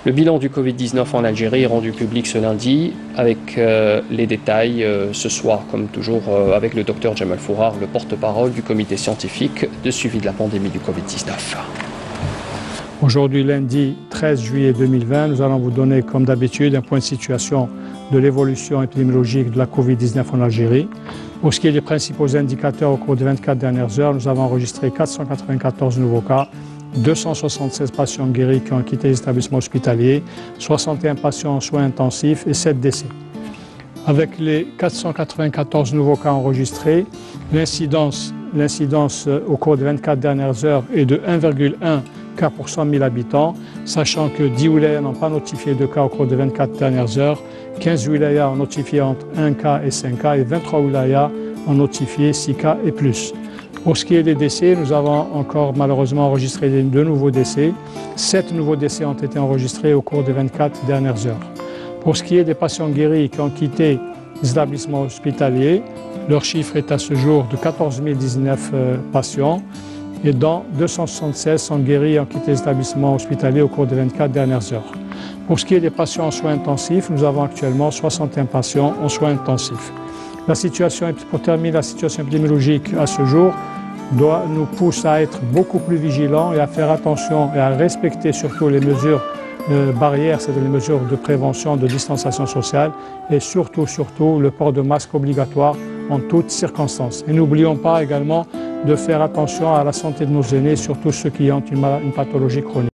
Le bilan du Covid-19 en Algérie est rendu public ce lundi avec les détails ce soir, comme toujours, avec le docteur Jamal Fourar, le porte-parole du comité scientifique de suivi de la pandémie du Covid-19. Aujourd'hui, lundi 13 juillet 2020, nous allons vous donner, comme d'habitude, un point de situation de l'évolution épidémiologique de la Covid-19 en Algérie. Pour ce qui est des principaux indicateurs au cours des 24 dernières heures, nous avons enregistré 494 nouveaux cas, 276 patients guéris qui ont quitté les établissements hospitaliers, 61 patients en soins intensifs et 7 décès. Avec les 494 nouveaux cas enregistrés, l'incidence au cours des 24 dernières heures est de 1,1 cas pour 100 000 habitants, sachant que 10 wilayas n'ont pas notifié de cas au cours des 24 dernières heures, 15 wilayas ont notifié entre 1 cas et 5 cas et 23 wilayas ont notifié 6 cas et plus. Pour ce qui est des décès, nous avons encore malheureusement enregistré de nouveaux décès. 7 nouveaux décès ont été enregistrés au cours des 24 dernières heures. Pour ce qui est des patients guéris qui ont quitté les établissements hospitaliers, leur chiffre est à ce jour de 14 019 patients et dont 276 sont guéris et ont quitté les établissements hospitaliers au cours des 24 dernières heures. Pour ce qui est des patients en soins intensifs, nous avons actuellement 61 patients en soins intensifs. Pour terminer, la situation épidémiologique à ce jour nous pousse à être beaucoup plus vigilants et à faire attention et à respecter surtout les mesures barrières, c'est-à-dire les mesures de prévention, de distanciation sociale et surtout le port de masque obligatoire en toutes circonstances. Et n'oublions pas également de faire attention à la santé de nos aînés, surtout ceux qui ont une pathologie chronique.